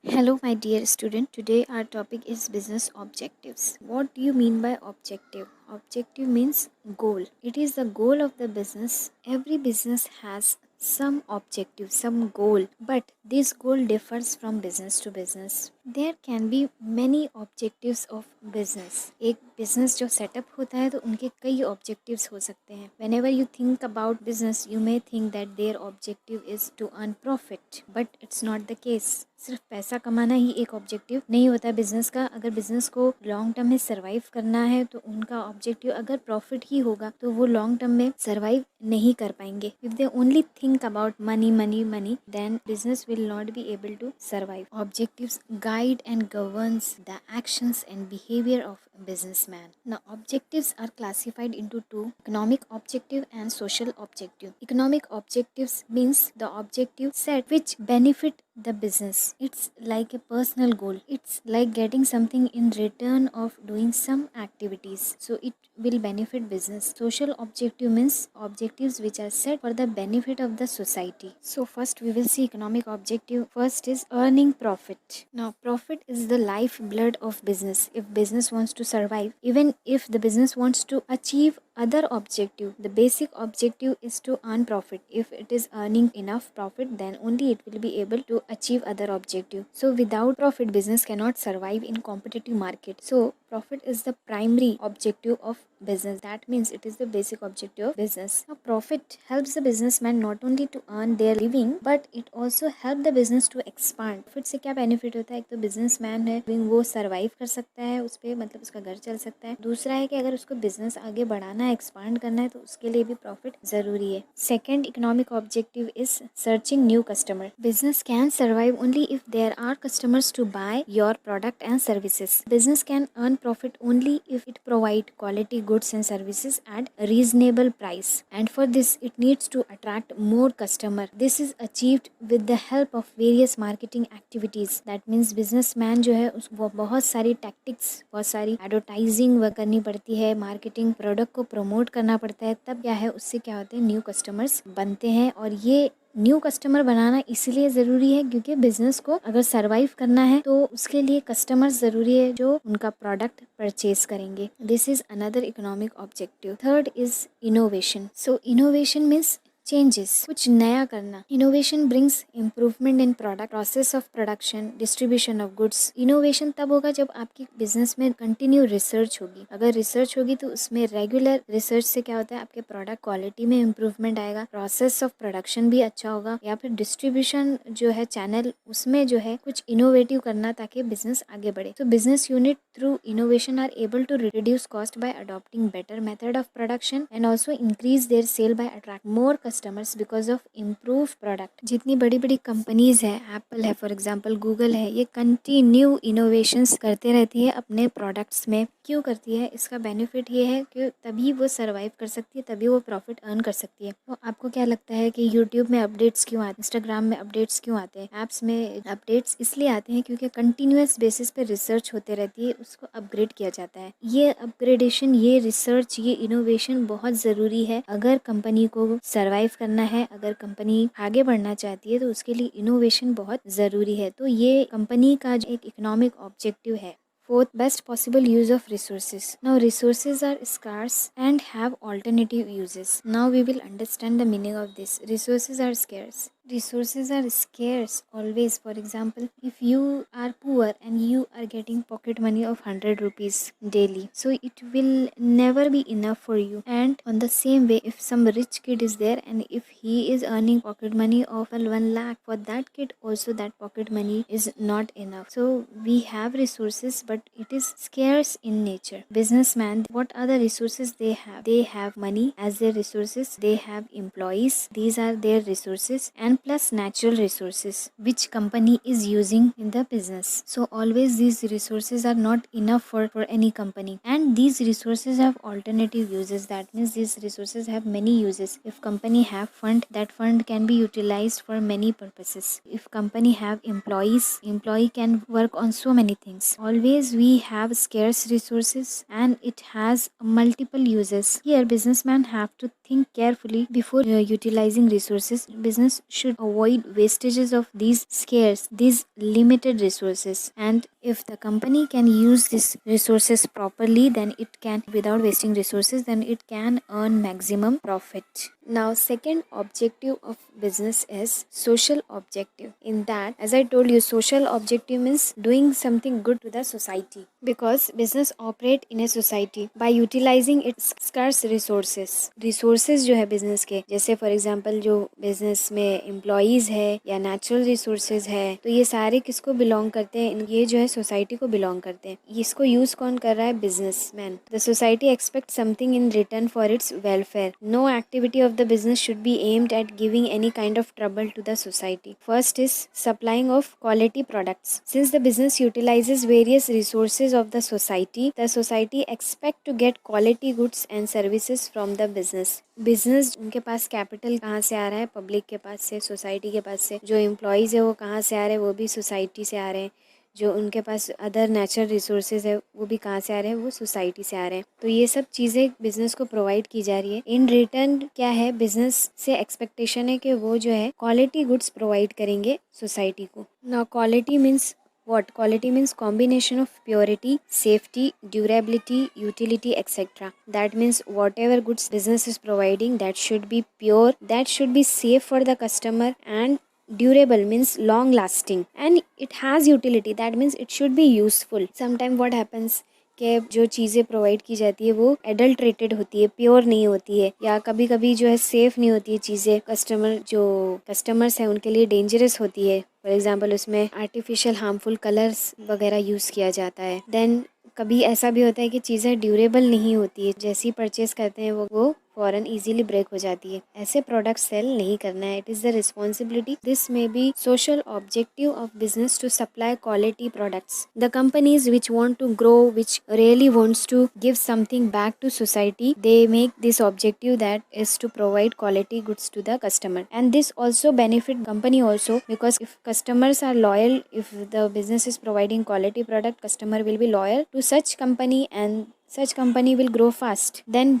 Hello, my dear student. Today our topic is business objectives. What do you mean by objective? Objective means goal. It is the goal of the business. Every business has some objective, some goal, but this goal differs from business to business. There can be many objectives of business. एक business जो setup होता है तो उनके कई objectives हो सकते हैं. Whenever you think about business, you may think that their objective is to earn profit, but it's not the case. सिर्फ पैसा कमाना ही एक ऑब्जेक्टिव नहीं होता बिजनेस का. अगर बिजनेस को लॉन्ग टर्म में सरवाइव करना है तो उनका ऑब्जेक्टिव अगर प्रॉफिट ही होगा तो वो लॉन्ग टर्म में सरवाइव नहीं कर पाएंगे. If they only think about money money money then business will not be able to survive. Objectives guide and governs the actions and behavior of a businessman. Now, objectives are classified into two: economic objective and social objective. Economic objectives means the objective set which benefit the business. It's like a personal goal. It's like getting something in return of doing some activities. So it will benefit business. Social objective means objectives which are set for the benefit of the society. So first we will see economic objective. First is earning profit. Now profit is the lifeblood of business. If business wants to survive, even if the business wants to achieve other objective, the basic objective is to earn profit. If it is earning enough profit, then only it will be able to achieve other objective. So without profit, business cannot survive in competitive market. So profit is the primary objective of business. That means it is the basic objective of business. Now profit helps the businessman not only to earn their living, but it also help the business to expand. Profit से क्या benefit होता है? एक तो businessman है वो survive कर सकता है उस पे, मतलब उसका घर चल सकता है. दूसरा है कि अगर उसको business आगे बढ़ाना है, expand करना है, तो उसके लिए भी profit जरूरी है. Second economic objective is searching new customer. Business can survive only if there are customers to buy your product and services. Business can earn profit only if it provide quality goods and services at a reasonable price, and for this it needs to attract more customer. This is achieved with the help of various marketing activities. That means businessman जो है वो बहुत सारी tactics, बहुत सारी advertising करनी पड़ती है, marketing product को promote करना पड़ता है, तब क्या है उससे क्या होते हैं न्यू कस्टमर्स बनते हैं. और ये न्यू कस्टमर बनाना इसलिए ज़रूरी है क्योंकि बिजनेस को अगर सरवाइव करना है तो उसके लिए कस्टमर्स ज़रूरी है जो उनका प्रोडक्ट परचेज करेंगे. This is another economic objective. Third is innovation. So innovation means changes, कुछ नया करना. Innovation brings improvement in product, process of production, distribution of goods. Innovation तब होगा जब आपकी बिजनेस में कंटिन्यू रिसर्च होगी. अगर रिसर्च होगी तो उसमें रेगुलर रिसर्च से क्या होता है आपके प्रोडक्ट क्वालिटी में इम्प्रूवमेंट आएगा, प्रोसेस ऑफ प्रोडक्शन भी अच्छा होगा, या फिर डिस्ट्रीब्यूशन जो है चैनल उसमें जो है कुछ इनोवेटिव करना ताकि बिजनेस आगे बढ़े. तो business unit through innovation are able to reduce cost by adopting better method of production and also increase their sale by attract more customers because of improve product. जितनी बड़ी बड़ी कंपनीज है, Apple है for example, Google है, ये continue innovations करते रहती है अपने प्रोडक्ट्स में. क्यों करती है? इसका बेनिफिट ये है कि तभी वो सरवाइव कर सकती है, तभी वो प्रॉफिट अर्न कर सकती है. तो आपको क्या लगता है कि यूट्यूब में अपडेट्स क्यों आते हैं, इंस्टाग्राम में अपडेट्स क्यों आते हैं, ऐप्स में अपडेट्स इसलिए आते हैं क्योंकि कंटिन्यूअस बेसिस पे रिसर्च होते रहती है, उसको अपग्रेड किया जाता है. ये अपग्रेडेशन, ये रिसर्च, ये इनोवेशन बहुत ज़रूरी है. अगर कंपनी को सरवाइव करना है, अगर कंपनी आगे बढ़ना चाहती है तो उसके लिए इनोवेशन बहुत ज़रूरी है. तो ये कंपनी का जो एक इकोनॉमिक ऑब्जेक्टिव है. Fourth, best possible use of resources. Now, resources are scarce and have alternative uses. Now, we will understand the meaning of this. Resources are scarce. Resources are scarce always. For example, if you are poor and you are getting pocket money of 100 rupees daily, so it will never be enough for you. And on the same way, if some rich kid is there and if he is earning pocket money of 1 lakh, for that kid also that pocket money is not enough. So we have resources, but it is scarce in nature. Businessman, what are the resources they have? They have money as their resources. They have employees. These are their resources, and plus natural resources which company is using in the business. So always these resources are not enough for any company, and these resources have alternative uses. That means these resources have many uses. If company have fund, that fund can be utilized for many purposes. If company have employees, employee can work on so many things. Always we have scarce resources and it has multiple uses. Here businessmen have to think carefully before utilizing resources. Business should avoid wastages of these scarce, these limited resources. And if the company can use these resources properly, then it can, without wasting resources, then it can earn maximum profit. Now, second objective of business is social objective. In that, as I told you, social objective means doing something good to the society, because business operate in a society by utilizing its scarce resources. Resources जो है business के, जैसे for example जो business में employees है या natural resources है, तो ये सारे किसको belong करते हैं? ये जो है society को belong करते हैं. इसको use कौन कर रहा है? Businessman. The society expects something in return for its welfare. No activity of the business should be aimed at giving any kind of trouble to the society. First is supplying of quality products. Since the business utilizes various resources of the society expect to get quality goods and services from the business. Business उनके पास capital कहाँ से आ रहा है? Public के पास से, society के पास से. जो एम्प्लॉयज़ है वो कहाँ से आ रहे हैं? वो भी सोसाइटी से आ रहे हैं. जो उनके पास अदर नेचुरल रिसोर्सेज है वो भी कहाँ से आ रहे हैं? वो सोसाइटी से आ रहे हैं. तो ये सब चीज़ें बिजनेस को प्रोवाइड की जा रही है. इन रिटर्न क्या है? बिजनेस से एक्सपेक्टेशन है कि वो जो है क्वालिटी गुड्स प्रोवाइड करेंगे सोसाइटी को. ना quality means what? Quality means combination of purity, safety, durability, utility, etc. That means whatever goods business is providing, that should be pure, that should be safe for the customer, and durable means long lasting, and it has utility, that means it should be useful. Sometimes what happens कि जो चीज़ें provide की जाती है वो adulterated होती है, pure नहीं होती है, या कभी कभी जो है सेफ़ नहीं होती है चीज़ें. कस्टमर्स हैं उनके लिए डेंजरस होती है. फॉर एग्जांपल उसमें आर्टिफिशियल हार्मफुल कलर्स वगैरह यूज़ किया जाता है. देन कभी ऐसा भी होता है कि चीज़ें ड्यूरेबल नहीं होती है, जैसी परचेस करते हैं वो फ़ौरन इजीली ब्रेक हो जाती है. ऐसे प्रोडक्ट सेल नहीं करना है. It is the responsibility. This may be social objective of business to supply quality products. The companies which want to grow, which really wants to give something back to society, they make this objective that is to provide quality goods to the customer. And this also benefit company also, because if customers are loyal, if the business is providing quality product, customer will be loyal to such company and such company will grow fast. Then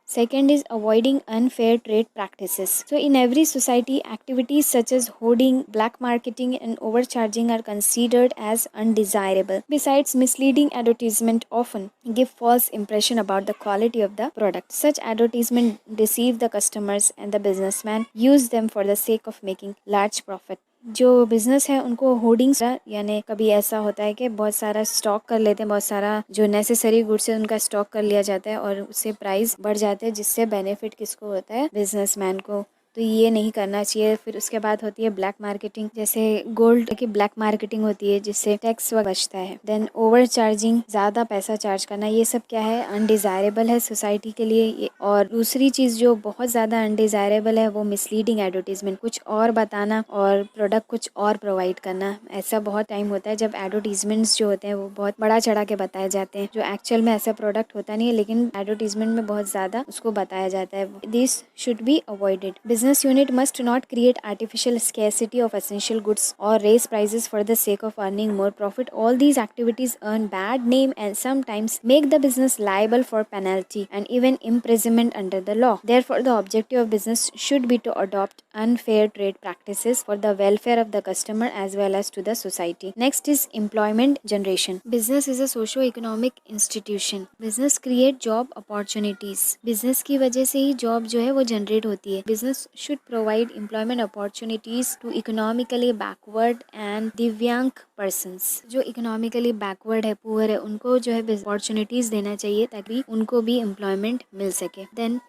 second is avoiding unfair trade practices. So in every society, activities such as hoarding, black marketing and overcharging are considered as undesirable. Besides, misleading advertisement often give false impression about the quality of the product. Such advertisement deceive the customers and the businessman use them for the sake of making large profit. जो business है उनको hoardings, यानी कभी ऐसा होता है कि बहुत सारा स्टॉक कर लेते हैं, बहुत सारा जो नेसेसरी गुड्स है उनका स्टॉक कर लिया जाता है और उससे प्राइस बढ़ जाते हैं, जिससे बेनिफिट किसको होता है? बिजनेसमैन को. तो ये नहीं करना चाहिए. फिर उसके बाद होती है ब्लैक मार्केटिंग, जैसे गोल्ड की ब्लैक मार्केटिंग होती है जिससे टैक्स बचता है. देन ओवर चार्जिंग, ज़्यादा पैसा चार्ज करना, ये सब क्या है? अनडिज़ायरेबल है सोसाइटी के लिए. और दूसरी चीज़ जो बहुत ज़्यादा अनडिज़ायरेबल है वो मिसलीडिंग एडवर्टीजमेंट, कुछ और बताना और प्रोडक्ट कुछ और प्रोवाइड करना. ऐसा बहुत टाइम होता है जब एडवर्टीजमेंट्स जो होते हैं वो बहुत बड़ा चढ़ा के बताए जाते हैं, जो एक्चुअल में ऐसा प्रोडक्ट होता नहीं है, लेकिन एडवर्टीजमेंट में बहुत ज़्यादा उसको बताया जाता है. This should be avoided. Business unit must not create artificial scarcity of essential goods or raise prices for the sake of earning more profit. All these activities earn bad name and sometimes make the business liable for penalty and even imprisonment under the law. Therefore, the objective of business should be to adopt unfair trade practices for the welfare of the customer as well as to the society. Next is employment generation. Business is a socio-economic institution. Business create job opportunities. Business की वजह से ही job जो है वो generate होती है. Business should provide employment opportunities to economically backward and दिव्यांग persons. जो economically backward है, poor है, उनको जो है opportunities देना चाहिए ताकि उनको भी employment मिल सके. Then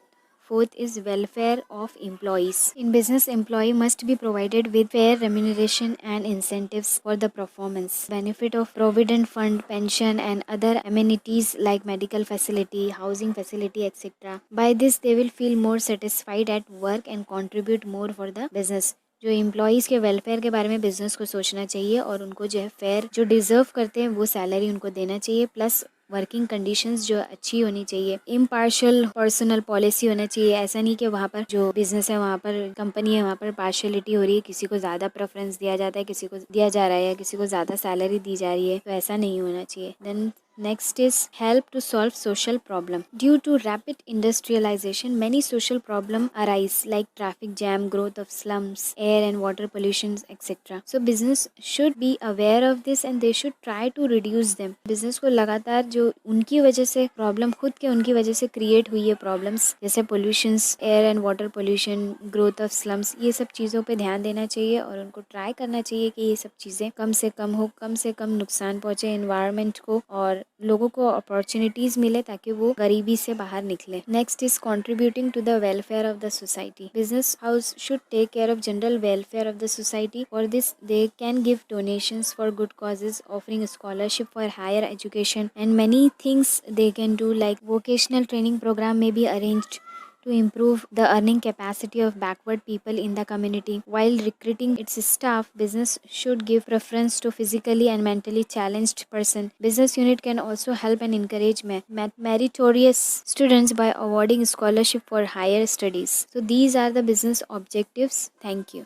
fourth is welfare of employees. In business, employee must be provided with fair remuneration and incentives for the performance. Benefit of provident fund, pension and other amenities like medical facility, housing facility, etc. By this, they will feel more satisfied at work and contribute more for the business. जो employees के welfare के बारे में business को सोचना चाहिए और उनको जो है फेयर जो डिज़र्व करते हैं वो सैलरी उनको देना चाहिए. प्लस वर्किंग कंडीशंस जो अच्छी होनी चाहिए. इम्पार्शियल पर्सनल पॉलिसी होना चाहिए. ऐसा नहीं कि वहाँ पर जो बिजनेस है, वहाँ पर कंपनी है, वहाँ पर पार्शियलिटी हो रही है, किसी को ज़्यादा प्रेफरेंस दिया जाता है, किसी को दिया जा रहा है या किसी को ज़्यादा सैलरी दी जा रही है, तो ऐसा नहीं होना चाहिए. Then Next is help to solve social problem. Due to rapid industrialization, many social problems arise like traffic jam, growth of slums, air and water pollutions, etc. So business should be aware of this and they should try to reduce them. Business को लगातार जो उनकी वजह से problem खुद के उनकी वजह से क्रिएट हुई है प्रॉब्लम्स जैसे pollutions, air and water pollution, growth of slums, ये सब चीज़ों पे ध्यान देना चाहिए और उनको ट्राई करना चाहिए कि ये सब चीज़ें कम से कम हो, कम से कम नुकसान पहुँचे एनवायरनमेंट को और लोगों को अपॉर्चुनिटीज़ मिले ताकि वो गरीबी से बाहर निकले. Next is contributing to the welfare of the society. Business house should take care of general welfare of the society. For this, they can give donations for good causes, offering a scholarship for higher education, and many things they can do like vocational training program may be arranged to improve the earning capacity of backward people in the community. While recruiting its staff, business should give preference to physically and mentally challenged person. Business unit can also help and encourage meritorious students by awarding scholarship for higher studies. So these are the business objectives. Thank you.